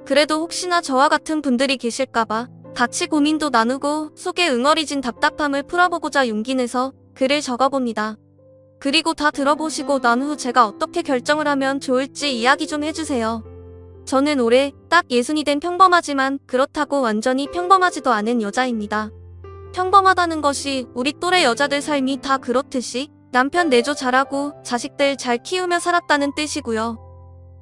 그래도 혹시나 저와 같은 분들이 계실까봐 같이 고민도 나누고 속에 응어리진 답답함을 풀어보고자 용기 내서 글을 적어봅니다. 그리고 다 들어보시고 난 후 제가 어떻게 결정을 하면 좋을지 이야기 좀 해주세요. 저는 올해 딱 60이 된 평범하지만 그렇다고 완전히 평범하지도 않은 여자입니다. 평범하다는 것이 우리 또래 여자들 삶이 다 그렇듯이 남편 내조 잘하고 자식들 잘 키우며 살았다는 뜻이고요.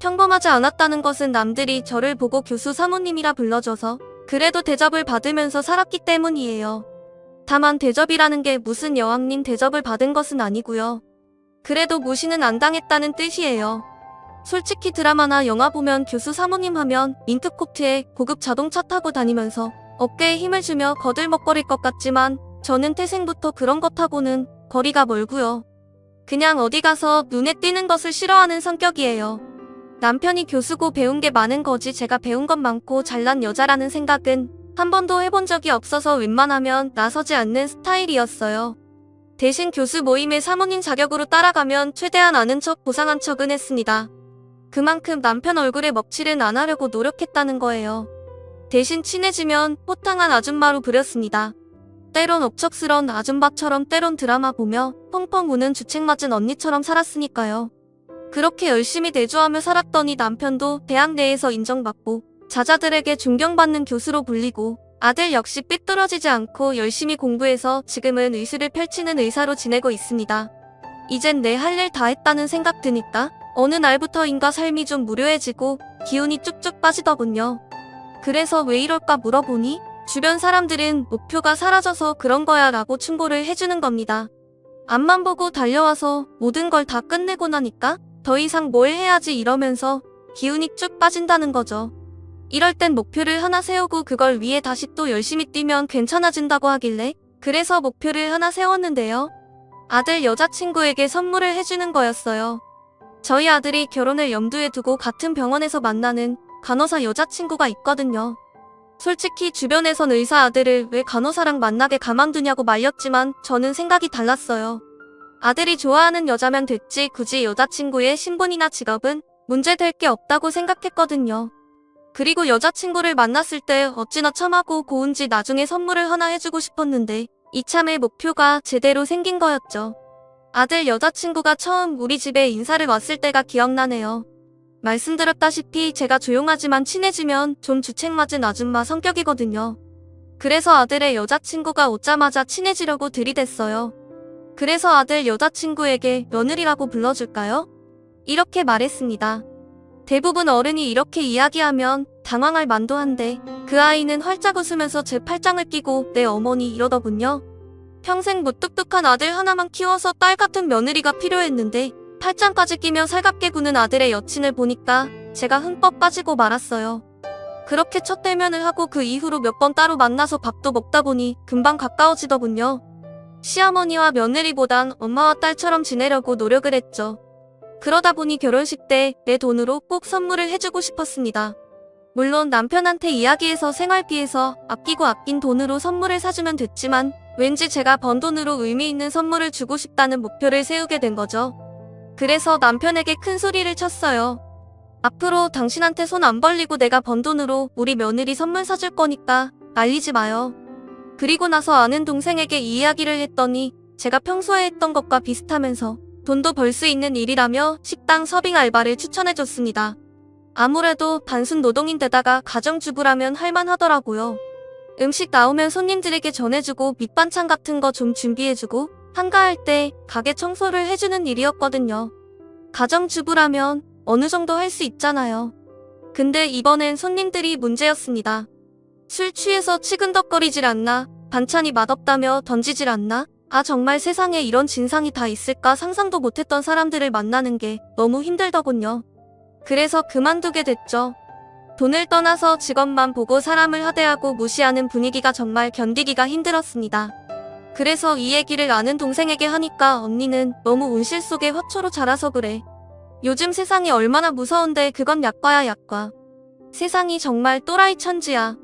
평범하지 않았다는 것은 남들이 저를 보고 교수 사모님이라 불러줘서 그래도 대접을 받으면서 살았기 때문이에요. 다만 대접이라는 게 무슨 여왕님 대접을 받은 것은 아니고요. 그래도 무시는 안 당했다는 뜻이에요. 솔직히 드라마나 영화 보면 교수 사모님 하면 밍크코트에 고급 자동차 타고 다니면서 어깨에 힘을 주며 거들먹거릴 것 같지만 저는 태생부터 그런 것하고는 거리가 멀고요. 그냥 어디 가서 눈에 띄는 것을 싫어하는 성격이에요. 남편이 교수고 배운 게 많은 거지 제가 배운 것 많고 잘난 여자라는 생각은 한 번도 해본 적이 없어서 웬만하면 나서지 않는 스타일이었어요. 대신 교수 모임에 사모님 자격으로 따라가면 최대한 아는 척 고상한 척은 했습니다. 그만큼 남편 얼굴에 먹칠은 안 하려고 노력했다는 거예요. 대신 친해지면 호탕한 아줌마로 부렸습니다. 때론 억척스런 아줌마처럼 때론 드라마 보며 펑펑 우는 주책맞은 언니처럼 살았으니까요. 그렇게 열심히 내조하며 살았더니 남편도 대학 내에서 인정받고 자자들에게 존경받는 교수로 불리고 아들 역시 삐뚤어지지 않고 열심히 공부해서 지금은 의술을 펼치는 의사로 지내고 있습니다. 이젠 내 할 일 다 했다는 생각 드니까 어느 날부터인가 삶이 좀 무료해지고 기운이 쭉쭉 빠지더군요. 그래서 왜 이럴까 물어보니 주변 사람들은 목표가 사라져서 그런 거야 라고 충고를 해주는 겁니다. 앞만 보고 달려와서 모든 걸 다 끝내고 나니까 더 이상 뭘 해야지 이러면서 기운이 쭉 빠진다는 거죠. 이럴 땐 목표를 하나 세우고 그걸 위해 다시 또 열심히 뛰면 괜찮아진다고 하길래 그래서 목표를 하나 세웠는데요. 아들 여자친구에게 선물을 해주는 거였어요. 저희 아들이 결혼을 염두에 두고 같은 병원에서 만나는 간호사 여자친구가 있거든요. 솔직히 주변에선 의사 아들을 왜 간호사랑 만나게 가만두냐고 말렸지만 저는 생각이 달랐어요. 아들이 좋아하는 여자면 됐지 굳이 여자친구의 신분이나 직업은 문제될 게 없다고 생각했거든요. 그리고 여자친구를 만났을 때 어찌나 참하고 고운지 나중에 선물을 하나 해주고 싶었는데 이참에 목표가 제대로 생긴 거였죠. 아들 여자친구가 처음 우리 집에 인사를 왔을 때가 기억나네요. 말씀드렸다시피 제가 조용하지만 친해지면 좀 주책맞은 아줌마 성격이거든요. 그래서 아들의 여자친구가 오자마자 친해지려고 들이댔어요. 그래서 아들 여자친구에게 며느리라고 불러줄까요? 이렇게 말했습니다. 대부분 어른이 이렇게 이야기하면 당황할 만도 한데 그 아이는 활짝 웃으면서 제 팔짱을 끼고 내 어머니 이러더군요. 평생 무뚝뚝한 아들 하나만 키워서 딸 같은 며느리가 필요했는데 팔짱까지 끼며 살갑게 구는 아들의 여친을 보니까 제가 흠뻑 빠지고 말았어요. 그렇게 첫 대면을 하고 그 이후로 몇 번 따로 만나서 밥도 먹다 보니 금방 가까워지더군요. 시어머니와 며느리보단 엄마와 딸처럼 지내려고 노력을 했죠. 그러다 보니 결혼식 때 내 돈으로 꼭 선물을 해주고 싶었습니다. 물론 남편한테 이야기해서 생활비에서 아끼고 아낀 돈으로 선물을 사주면 됐지만 왠지 제가 번 돈으로 의미 있는 선물을 주고 싶다는 목표를 세우게 된 거죠. 그래서 남편에게 큰 소리를 쳤어요. 앞으로 당신한테 손 안 벌리고 내가 번 돈으로 우리 며느리 선물 사줄 거니까 말리지 마요. 그리고 나서 아는 동생에게 이 이야기를 했더니 제가 평소에 했던 것과 비슷하면서 돈도 벌 수 있는 일이라며 식당 서빙 알바를 추천해줬습니다. 아무래도 단순 노동인데다가 가정주부라면 할만하더라고요. 음식 나오면 손님들에게 전해주고 밑반찬 같은 거 좀 준비해주고 한가할 때 가게 청소를 해주는 일이었거든요. 가정주부라면 어느 정도 할 수 있잖아요. 근데 이번엔 손님들이 문제였습니다. 술 취해서 치근덕거리질 않나, 반찬이 맛없다며 던지질 않나, 아 정말 세상에 이런 진상이 다 있을까 상상도 못했던 사람들을 만나는 게 너무 힘들더군요. 그래서 그만두게 됐죠. 돈을 떠나서 직업만 보고 사람을 하대하고 무시하는 분위기가 정말 견디기가 힘들었습니다. 그래서 이 얘기를 아는 동생에게 하니까 언니는 너무 운실 속에 화초로 자라서 그래. 요즘 세상이 얼마나 무서운데 그건 약과야 약과. 세상이 정말 또라이 천지야.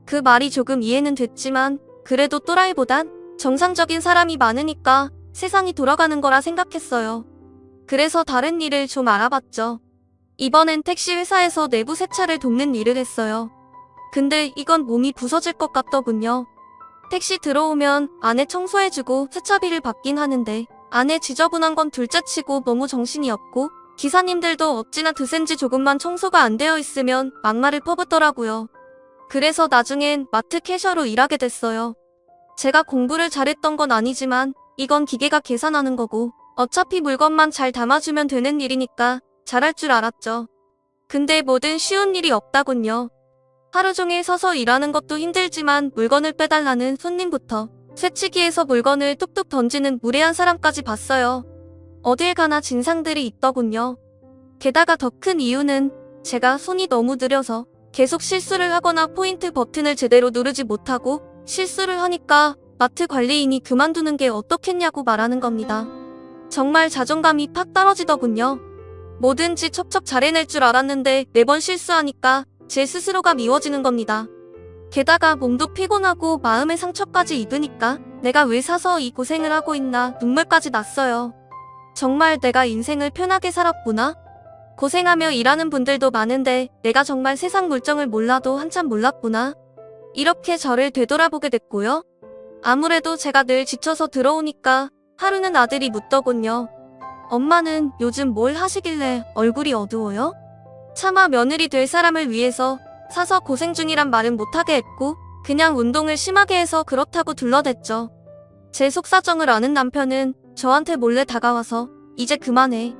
그 말이 조금 이해는 됐지만 그래도 또라이보단 정상적인 사람이 많으니까 세상이 돌아가는 거라 생각했어요. 그래서 다른 일을 좀 알아봤죠. 이번엔 택시 회사에서 내부 세차를 돕는 일을 했어요. 근데 이건 몸이 부서질 것 같더군요. 택시 들어오면 안에 청소해주고 세차비를 받긴 하는데 안에 지저분한 건 둘째치고 너무 정신이 없고 기사님들도 어찌나 드센지 조금만 청소가 안 되어 있으면 막말을 퍼붓더라고요. 그래서 나중엔 마트 캐셔로 일하게 됐어요. 제가 공부를 잘했던 건 아니지만 이건 기계가 계산하는 거고 어차피 물건만 잘 담아주면 되는 일이니까 잘할 줄 알았죠. 근데 뭐든 쉬운 일이 없다군요. 하루 종일 서서 일하는 것도 힘들지만 물건을 빼달라는 손님부터 쇠치기에서 물건을 뚝뚝 던지는 무례한 사람까지 봤어요. 어딜 가나 진상들이 있더군요. 게다가 더 큰 이유는 제가 손이 너무 느려서 계속 실수를 하거나 포인트 버튼을 제대로 누르지 못하고 실수를 하니까 마트 관리인이 그만두는 게 어떻겠냐고 말하는 겁니다. 정말 자존감이 팍 떨어지더군요. 뭐든지 척척 잘해낼 줄 알았는데 매번 실수하니까 제 스스로가 미워지는 겁니다. 게다가 몸도 피곤하고 마음의 상처까지 입으니까 내가 왜 사서 이 고생을 하고 있나 눈물까지 났어요. 정말 내가 인생을 편하게 살았구나. 고생하며 일하는 분들도 많은데 내가 정말 세상 물정을 몰라도 한참 몰랐구나. 이렇게 저를 되돌아보게 됐고요. 아무래도 제가 늘 지쳐서 들어오니까 하루는 아들이 묻더군요. 엄마는 요즘 뭘 하시길래 얼굴이 어두워요? 차마 며느리 될 사람을 위해서 사서 고생 중이란 말은 못하게 했고 그냥 운동을 심하게 해서 그렇다고 둘러댔죠. 제 속사정을 아는 남편은 저한테 몰래 다가와서 이제 그만해.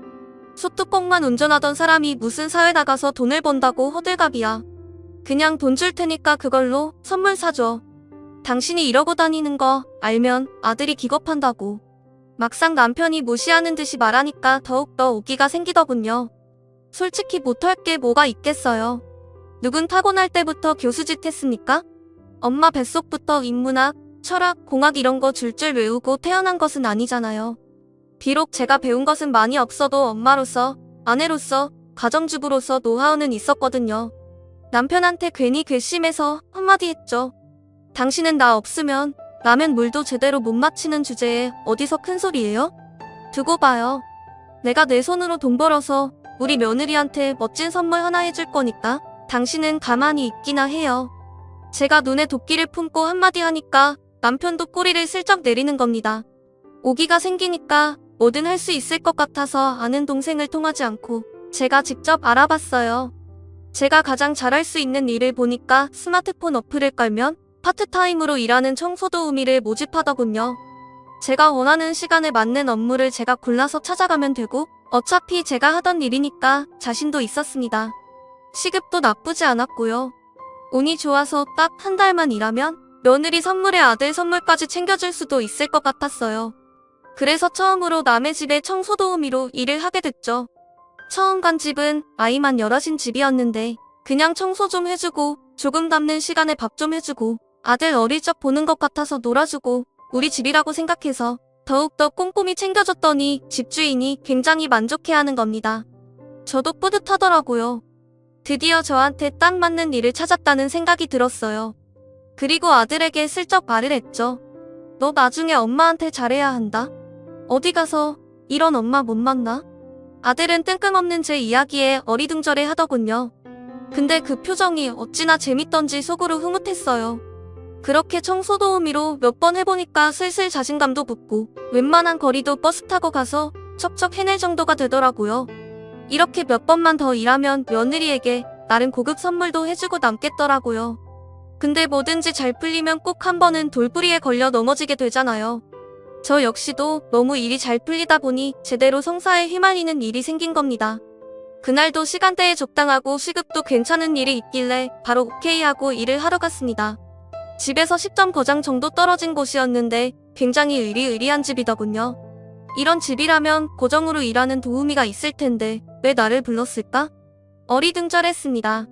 소뚜껑만 운전하던 사람이 무슨 사회 나가서 돈을 번다고 호들갑이야. 그냥 돈 줄 테니까 그걸로 선물 사줘. 당신이 이러고 다니는 거 알면 아들이 기겁한다고. 막상 남편이 무시하는 듯이 말하니까 더욱더 오기가 생기더군요. 솔직히 못할 게 뭐가 있겠어요. 누군 타고날 때부터 교수짓 했습니까? 엄마 뱃속부터 인문학, 철학, 공학 이런 거 줄줄 외우고 태어난 것은 아니잖아요. 비록 제가 배운 것은 많이 없어도 엄마로서, 아내로서, 가정주부로서 노하우는 있었거든요. 남편한테 괜히 괘씸해서 한마디 했죠. 당신은 나 없으면 라면 물도 제대로 못 마치는 주제에 어디서 큰 소리예요? 두고 봐요. 내가 내 손으로 돈 벌어서 우리 며느리한테 멋진 선물 하나 해줄 거니까 당신은 가만히 있기나 해요. 제가 눈에 도끼를 품고 한마디 하니까 남편도 꼬리를 슬쩍 내리는 겁니다. 오기가 생기니까 뭐든 할 수 있을 것 같아서 아는 동생을 통하지 않고 제가 직접 알아봤어요. 제가 가장 잘할 수 있는 일을 보니까 스마트폰 어플을 깔면 파트타임으로 일하는 청소도우미를 모집하더군요. 제가 원하는 시간에 맞는 업무를 제가 골라서 찾아가면 되고 어차피 제가 하던 일이니까 자신도 있었습니다. 시급도 나쁘지 않았고요. 운이 좋아서 딱 한 달만 일하면 며느리 선물에 아들 선물까지 챙겨줄 수도 있을 것 같았어요. 그래서 처음으로 남의 집에 청소도우미로 일을 하게 됐죠. 처음 간 집은 아이만 여럿인 집이었는데 그냥 청소 좀 해주고 조금 남는 시간에 밥 좀 해주고 아들 어릴 적 보는 것 같아서 놀아주고 우리 집이라고 생각해서 더욱더 꼼꼼히 챙겨줬더니 집주인이 굉장히 만족해하는 겁니다. 저도 뿌듯하더라고요. 드디어 저한테 딱 맞는 일을 찾았다는 생각이 들었어요. 그리고 아들에게 슬쩍 말을 했죠. 너 나중에 엄마한테 잘해야 한다. 어디 가서 이런 엄마 못 만나? 아들은 뜬금없는 제 이야기에 어리둥절해 하더군요. 근데 그 표정이 어찌나 재밌던지 속으로 흐뭇했어요. 그렇게 청소도우미로 몇 번 해보니까 슬슬 자신감도 붙고 웬만한 거리도 버스 타고 가서 척척 해낼 정도가 되더라고요. 이렇게 몇 번만 더 일하면 며느리에게 나름 고급 선물도 해주고 남겠더라고요. 근데 뭐든지 잘 풀리면 꼭 한 번은 돌부리에 걸려 넘어지게 되잖아요. 저 역시도 너무 일이 잘 풀리다 보니 제대로 성사에 휘말리는 일이 생긴 겁니다. 그날도 시간대에 적당하고 시급도 괜찮은 일이 있길래 바로 오케이 하고 일을 하러 갔습니다. 집에서 10점 거장 정도 떨어진 곳이었는데 굉장히 의리의리한 집이더군요. 이런 집이라면 고정으로 일하는 도우미가 있을 텐데 왜 나를 불렀을까? 어리둥절했습니다.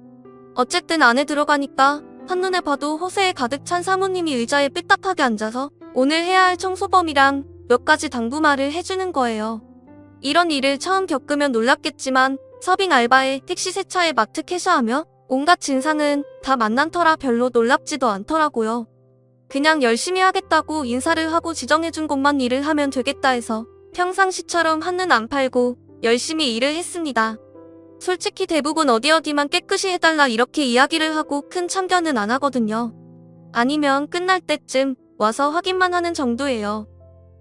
어쨌든 안에 들어가니까 한눈에 봐도 허세에 가득 찬 사모님이 의자에 삐딱하게 앉아서 오늘 해야 할 청소범이랑 몇 가지 당부말을 해주는 거예요. 이런 일을 처음 겪으면 놀랍겠지만 서빙 알바에 택시 세차에 마트 캐셔하며 온갖 진상은 다 만난 터라 별로 놀랍지도 않더라고요. 그냥 열심히 하겠다고 인사를 하고 지정해준 곳만 일을 하면 되겠다 해서 평상시처럼 한눈 안 팔고 열심히 일을 했습니다. 솔직히 대부분 어디만 깨끗이 해달라 이렇게 이야기를 하고 큰 참견은 안 하거든요. 아니면 끝날 때쯤 와서 확인만 하는 정도예요.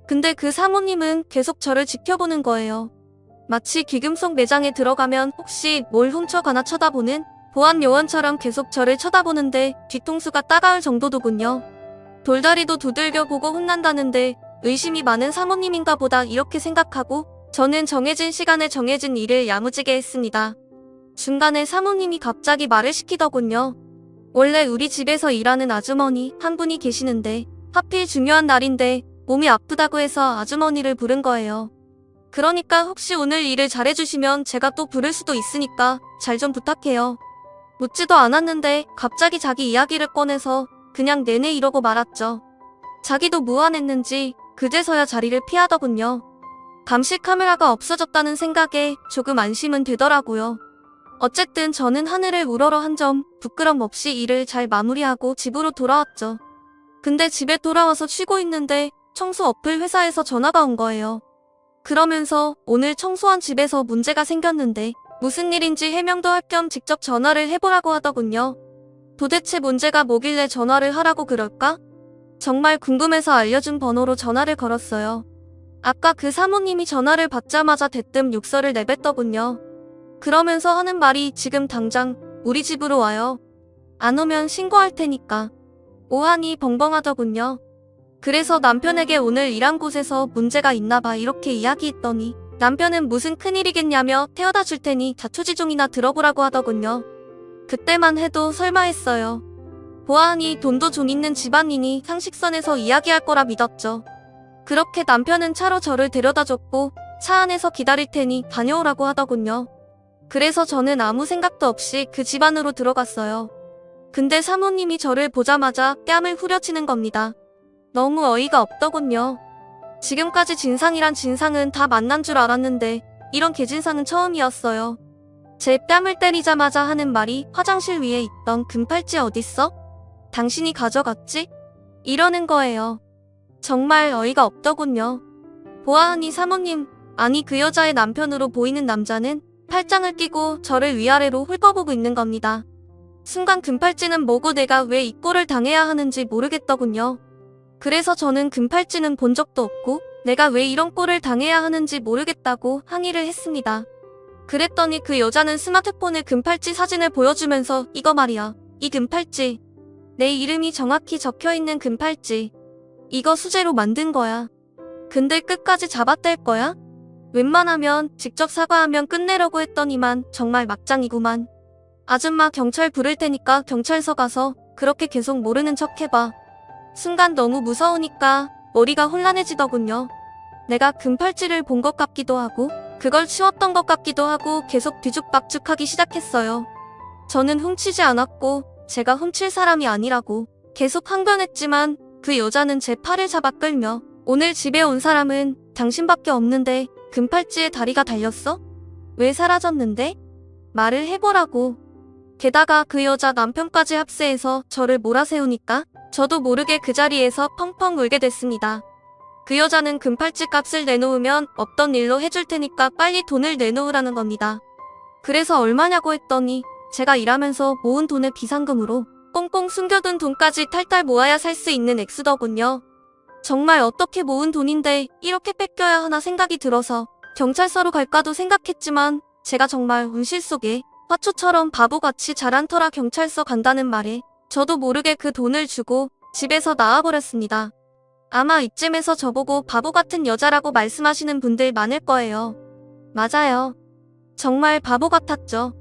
근데 그 사모님은 계속 저를 지켜보는 거예요. 마치 귀금속 매장에 들어가면 혹시 뭘 훔쳐가나 쳐다보는 보안 요원처럼 계속 저를 쳐다보는데 뒤통수가 따가울 정도더군요. 돌다리도 두들겨 보고 혼난다는데 의심이 많은 사모님인가 보다 이렇게 생각하고 저는 정해진 시간에 정해진 일을 야무지게 했습니다. 중간에 사모님이 갑자기 말을 시키더군요. 원래 우리 집에서 일하는 아주머니 한 분이 계시는데 하필 중요한 날인데 몸이 아프다고 해서 아주머니를 부른 거예요. 그러니까 혹시 오늘 일을 잘해주시면 제가 또 부를 수도 있으니까 잘 좀 부탁해요. 묻지도 않았는데 갑자기 자기 이야기를 꺼내서 그냥 내내 이러고 말았죠. 자기도 무안했는지 그제서야 자리를 피하더군요. 감시 카메라가 없어졌다는 생각에 조금 안심은 되더라고요. 어쨌든 저는 하늘을 우러러 한 점 부끄럼 없이 일을 잘 마무리하고 집으로 돌아왔죠. 근데 집에 돌아와서 쉬고 있는데 청소 어플 회사에서 전화가 온 거예요. 그러면서 오늘 청소한 집에서 문제가 생겼는데 무슨 일인지 해명도 할 겸 직접 전화를 해보라고 하더군요. 도대체 문제가 뭐길래 전화를 하라고 그럴까? 정말 궁금해서 알려준 번호로 전화를 걸었어요. 아까 그 사모님이 전화를 받자마자 대뜸 욕설을 내뱉더군요. 그러면서 하는 말이 지금 당장 우리 집으로 와요. 안 오면 신고할 테니까. 오하니 벙벙하더군요. 그래서 남편에게 오늘 일한 곳에서 문제가 있나봐 이렇게 이야기했더니 남편은 무슨 큰일이겠냐며 태워다 줄 테니 자초지종이나 들어보라고 하더군요. 그때만 해도 설마 했어요. 보아하니 돈도 좀 있는 집안이니 상식선에서 이야기할 거라 믿었죠. 그렇게 남편은 차로 저를 데려다줬고 차 안에서 기다릴 테니 다녀오라고 하더군요. 그래서 저는 아무 생각도 없이 그 집 안으로 들어갔어요. 근데 사모님이 저를 보자마자 뺨을 후려치는 겁니다. 너무 어이가 없더군요. 지금까지 진상이란 진상은 다 만난 줄 알았는데 이런 개진상은 처음이었어요. 제 뺨을 때리자마자 하는 말이 화장실 위에 있던 금팔찌 어딨어? 당신이 가져갔지? 이러는 거예요. 정말 어이가 없더군요. 보아하니 사모님, 아니 그 여자의 남편으로 보이는 남자는 팔짱을 끼고 저를 위아래로 훑어보고 있는 겁니다. 순간 금팔찌는 뭐고 내가 왜 이 꼴을 당해야 하는지 모르겠더군요. 그래서 저는 금팔찌는 본 적도 없고 내가 왜 이런 꼴을 당해야 하는지 모르겠다고 항의를 했습니다. 그랬더니 그 여자는 스마트폰에 금팔찌 사진을 보여주면서 이거 말이야. 이 금팔찌. 내 이름이 정확히 적혀있는 금팔찌. 이거 수제로 만든 거야. 근데 끝까지 잡아뗄 거야? 웬만하면 직접 사과하면 끝내려고 했더니만 정말 막장이구만. 아줌마 경찰 부를 테니까 경찰서 가서 그렇게 계속 모르는 척 해봐. 순간 너무 무서우니까 머리가 혼란해지더군요. 내가 금팔찌를 본 것 같기도 하고 그걸 치웠던 것 같기도 하고 계속 뒤죽박죽하기 시작했어요. 저는 훔치지 않았고 제가 훔칠 사람이 아니라고 계속 항변했지만 그 여자는 제 팔을 잡아 끌며 오늘 집에 온 사람은 당신밖에 없는데 금팔찌에 다리가 달렸어? 왜 사라졌는데? 말을 해보라고. 게다가 그 여자 남편까지 합세해서 저를 몰아세우니까 저도 모르게 그 자리에서 펑펑 울게 됐습니다. 그 여자는 금팔찌 값을 내놓으면 없던 일로 해줄 테니까 빨리 돈을 내놓으라는 겁니다. 그래서 얼마냐고 했더니 제가 일하면서 모은 돈의 비상금으로 꽁꽁 숨겨둔 돈까지 탈탈 모아야 살 수 있는 액수더군요. 정말 어떻게 모은 돈인데 이렇게 뺏겨야 하나 생각이 들어서 경찰서로 갈까도 생각했지만 제가 정말 운실 속에 화초처럼 바보같이 자란 터라 경찰서 간다는 말에 저도 모르게 그 돈을 주고 집에서 나와버렸습니다. 아마 이쯤에서 저보고 바보 같은 여자라고 말씀하시는 분들 많을 거예요. 맞아요. 정말 바보 같았죠.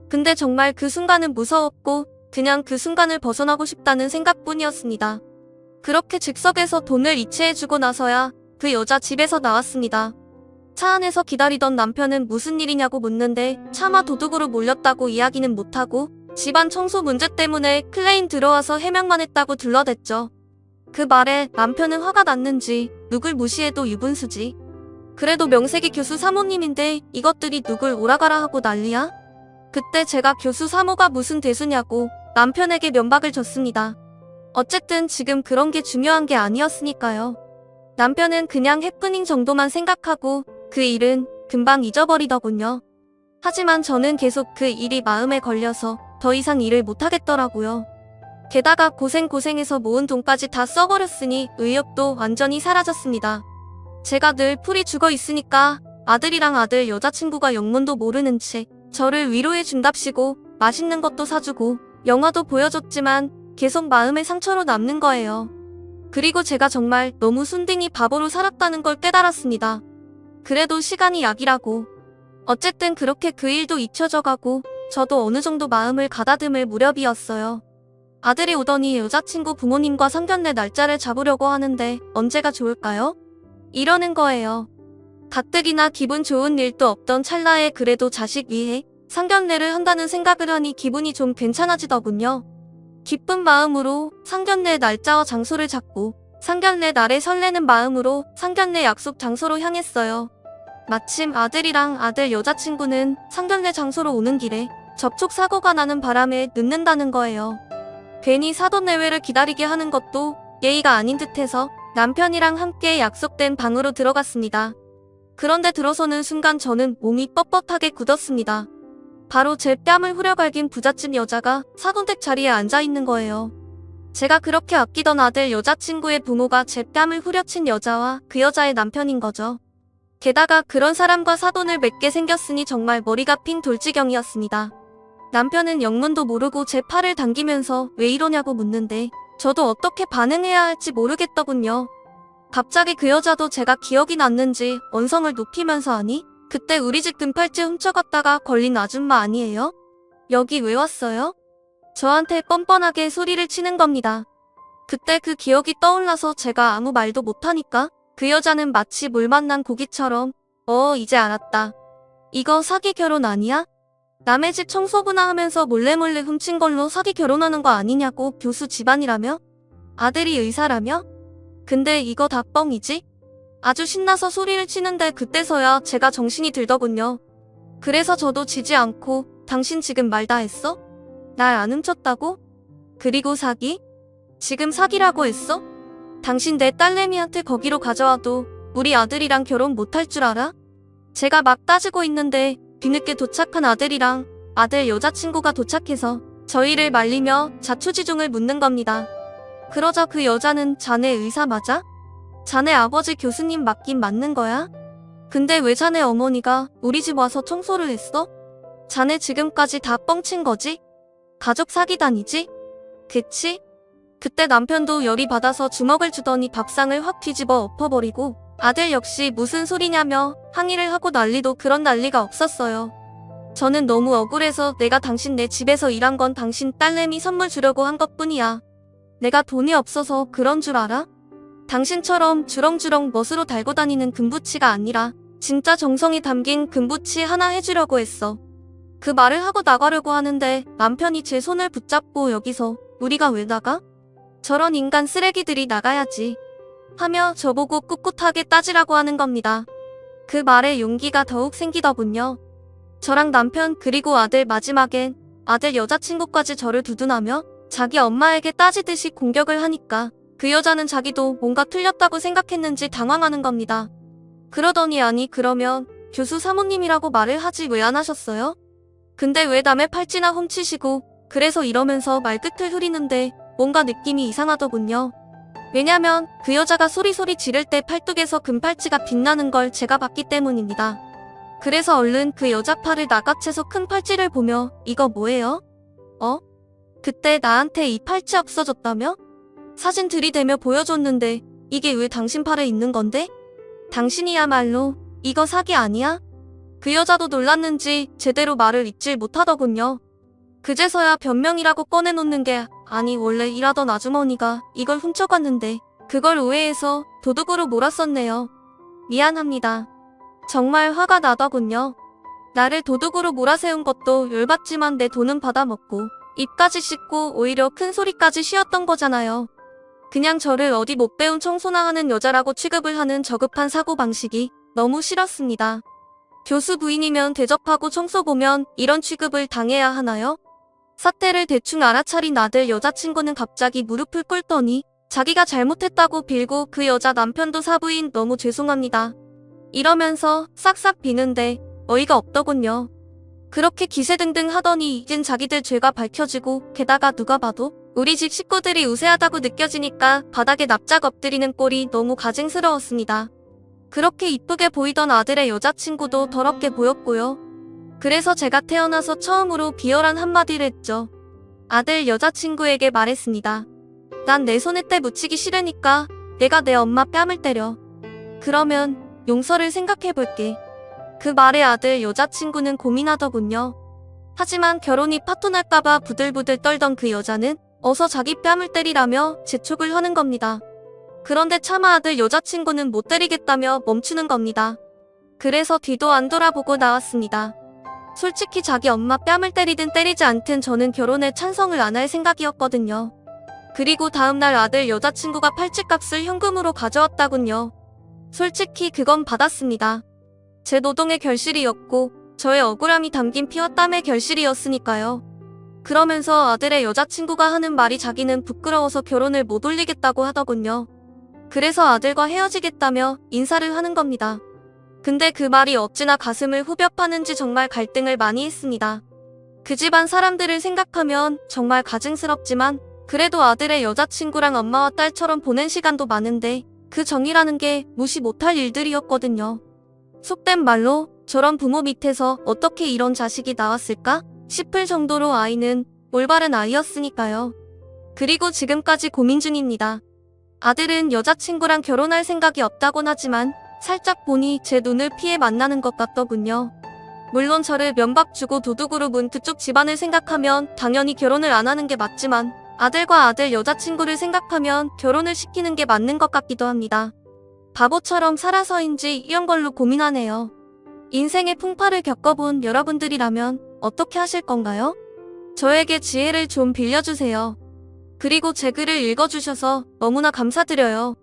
근데 정말 그 순간은 무서웠고 그냥 그 순간을 벗어나고 싶다는 생각뿐이었습니다. 그렇게 즉석에서 돈을 이체해주고 나서야 그 여자 집에서 나왔습니다. 차 안에서 기다리던 남편은 무슨 일이냐고 묻는데 차마 도둑으로 몰렸다고 이야기는 못하고 집안 청소 문제 때문에 클레임 들어와서 해명만 했다고 둘러댔죠. 그 말에 남편은 화가 났는지 누굴 무시해도 유분수지. 그래도 명색이 교수 사모님인데 이것들이 누굴 오라가라 하고 난리야? 그때 제가 교수 사모가 무슨 대수냐고 남편에게 면박을 줬습니다. 어쨌든 지금 그런 게 중요한 게 아니었으니까요. 남편은 그냥 해프닝 정도만 생각하고 그 일은 금방 잊어버리더군요. 하지만 저는 계속 그 일이 마음에 걸려서 더 이상 일을 못하겠더라고요. 게다가 고생해서 모은 돈까지 다 써버렸으니 의욕도 완전히 사라졌습니다. 제가 늘 풀이 죽어 있으니까 아들이랑 아들 여자친구가 영문도 모르는 채 저를 위로해 준답시고 맛있는 것도 사주고 영화도 보여줬지만 계속 마음의 상처로 남는 거예요. 그리고 제가 정말 너무 순딩이 바보로 살았다는 걸 깨달았습니다. 그래도 시간이 약이라고. 어쨌든 그렇게 그 일도 잊혀져 가고 저도 어느 정도 마음을 가다듬을 무렵이었어요. 아들이 오더니 여자친구 부모님과 상견례 날짜를 잡으려고 하는데 언제가 좋을까요? 이러는 거예요. 가뜩이나 기분 좋은 일도 없던 찰나에 그래도 자식 위해 상견례를 한다는 생각을 하니 기분이 좀 괜찮아지더군요. 기쁜 마음으로 상견례 날짜와 장소를 잡고 상견례 날에 설레는 마음으로 상견례 약속 장소로 향했어요. 마침 아들이랑 아들 여자친구는 상견례 장소로 오는 길에 접촉사고가 나는 바람에 늦는다는 거예요. 괜히 사돈내외를 기다리게 하는 것도 예의가 아닌 듯해서 남편이랑 함께 약속된 방으로 들어갔습니다. 그런데 들어서는 순간 저는 몸이 뻣뻣하게 굳었습니다. 바로 제 뺨을 후려갈긴 부잣집 여자가 사돈댁 자리에 앉아있는 거예요. 제가 그렇게 아끼던 아들 여자친구의 부모가 제 뺨을 후려친 여자와 그 여자의 남편인 거죠. 게다가 그런 사람과 사돈을 맺게 생겼으니 정말 머리가 핀 돌지경이었습니다. 남편은 영문도 모르고 제 팔을 당기면서 왜 이러냐고 묻는데 저도 어떻게 반응해야 할지 모르겠더군요. 갑자기 그 여자도 제가 기억이 났는지 언성을 높이면서 하니 그때 우리 집 금팔찌 훔쳐갔다가 걸린 아줌마 아니에요? 여기 왜 왔어요? 저한테 뻔뻔하게 소리를 치는 겁니다. 그때 그 기억이 떠올라서 제가 아무 말도 못하니까 그 여자는 마치 물 만난 고기처럼 이제 알았다. 이거 사기 결혼 아니야? 남의 집 청소부나 하면서 몰래몰래 훔친 걸로 사기 결혼하는 거 아니냐고. 교수 집안이라며? 아들이 의사라며? 근데 이거 다 뻥이지? 아주 신나서 소리를 치는데 그때서야 제가 정신이 들더군요. 그래서 저도 지지 않고 당신 지금 말 다 했어? 날 안 훔쳤다고? 그리고 사기? 지금 사기라고 했어? 당신 내 딸내미한테 거기로 가져와도 우리 아들이랑 결혼 못할 줄 알아? 제가 막 따지고 있는데 뒤늦게 도착한 아들이랑 아들 여자친구가 도착해서 저희를 말리며 자초지종을 묻는 겁니다. 그러자 그 여자는 자네 의사 맞아? 자네 아버지 교수님 맞긴 맞는 거야? 근데 왜 자네 어머니가 우리 집 와서 청소를 했어? 자네 지금까지 다 뻥친 거지? 가족 사기단이지? 그치? 그때 남편도 열이 받아서 주먹을 주더니 밥상을 확 뒤집어 엎어버리고 아들 역시 무슨 소리냐며 항의를 하고 난리도 그런 난리가 없었어요. 저는 너무 억울해서 내가 당신 내 집에서 일한 건 당신 딸내미 선물 주려고 한 것뿐이야. 내가 돈이 없어서 그런 줄 알아? 당신처럼 주렁주렁 멋으로 달고 다니는 금부치가 아니라 진짜 정성이 담긴 금부치 하나 해주려고 했어. 그 말을 하고 나가려고 하는데 남편이 제 손을 붙잡고 여기서 우리가 왜 나가? 저런 인간 쓰레기들이 나가야지. 하며 저보고 꿋꿋하게 따지라고 하는 겁니다. 그 말에 용기가 더욱 생기더군요. 저랑 남편 그리고 아들 마지막엔 아들 여자친구까지 저를 두둔하며 자기 엄마에게 따지듯이 공격을 하니까 그 여자는 자기도 뭔가 틀렸다고 생각했는지 당황하는 겁니다. 그러더니 아니 그러면 교수 사모님이라고 말을 하지 왜 안 하셨어요? 근데 왜 남의 팔찌나 훔치시고 그래서 이러면서 말끝을 흐리는데 뭔가 느낌이 이상하더군요. 왜냐면 그 여자가 소리소리 지를 때 팔뚝에서 금팔찌가 빛나는 걸 제가 봤기 때문입니다. 그래서 얼른 그 여자 팔을 낚아채서 큰 팔찌를 보며 이거 뭐예요? 그때 나한테 이 팔찌 없어졌다며? 사진 들이대며 보여줬는데 이게 왜 당신 팔에 있는 건데? 당신이야말로 이거 사기 아니야? 그 여자도 놀랐는지 제대로 말을 잇질 못하더군요. 그제서야 변명이라고 꺼내놓는 게 아니 원래 일하던 아주머니가 이걸 훔쳐갔는데 그걸 오해해서 도둑으로 몰았었네요. 미안합니다. 정말 화가 나더군요. 나를 도둑으로 몰아세운 것도 열받지만 내 돈은 받아먹고 입까지 씻고 오히려 큰 소리까지 쉬었던 거잖아요. 그냥 저를 어디 못 배운 청소나 하는 여자라고 취급을 하는 저급한 사고방식이 너무 싫었습니다. 교수 부인이면 대접하고 청소 보면 이런 취급을 당해야 하나요? 사태를 대충 알아차린 아들 여자친구는 갑자기 무릎을 꿇더니 자기가 잘못했다고 빌고 그 여자 남편도 사부인 너무 죄송합니다. 이러면서 싹싹 비는데 어이가 없더군요. 그렇게 기세등등 하더니 이젠 자기들 죄가 밝혀지고 게다가 누가 봐도 우리 집 식구들이 우세하다고 느껴지니까 바닥에 납작 엎드리는 꼴이 너무 가증스러웠습니다. 그렇게 이쁘게 보이던 아들의 여자친구도 더럽게 보였고요. 그래서 제가 태어나서 처음으로 비열한 한마디를 했죠. 아들 여자친구에게 말했습니다. 난 내 손에 때 묻히기 싫으니까 내가 내 엄마 뺨을 때려. 그러면 용서를 생각해볼게. 그 말에 아들 여자친구는 고민하더군요. 하지만 결혼이 파토날까봐 부들부들 떨던 그 여자는 어서 자기 뺨을 때리라며 재촉을 하는 겁니다. 그런데 차마 아들 여자친구는 못 때리겠다며 멈추는 겁니다. 그래서 뒤도 안 돌아보고 나왔습니다. 솔직히 자기 엄마 뺨을 때리든 때리지 않든 저는 결혼에 찬성을 안 할 생각이었거든요. 그리고 다음날 아들 여자친구가 팔찌값을 현금으로 가져왔다군요. 솔직히 그건 받았습니다. 제 노동의 결실이었고 저의 억울함이 담긴 피와 땀의 결실이었으니까요. 그러면서 아들의 여자친구가 하는 말이 자기는 부끄러워서 결혼을 못 올리겠다고 하더군요. 그래서 아들과 헤어지겠다며 인사를 하는 겁니다. 근데 그 말이 어찌나 가슴을 후벼 파는지 정말 갈등을 많이 했습니다. 그 집안 사람들을 생각하면 정말 가증스럽지만 그래도 아들의 여자친구랑 엄마와 딸처럼 보낸 시간도 많은데 그 정이라는 게 무시 못할 일들이었거든요. 속된 말로 저런 부모 밑에서 어떻게 이런 자식이 나왔을까 싶을 정도로 아이는 올바른 아이였으니까요. 그리고 지금까지 고민 중입니다. 아들은 여자친구랑 결혼할 생각이 없다곤 하지만 살짝 보니 제 눈을 피해 만나는 것 같더군요. 물론 저를 면박 주고 도둑으로 문 그쪽 집안을 생각하면 당연히 결혼을 안 하는 게 맞지만 아들과 아들 여자친구를 생각하면 결혼을 시키는 게 맞는 것 같기도 합니다. 바보처럼 살아서인지 이런 걸로 고민하네요. 인생의 풍파를 겪어본 여러분들이라면 어떻게 하실 건가요? 저에게 지혜를 좀 빌려주세요. 그리고 제 글을 읽어주셔서 너무나 감사드려요.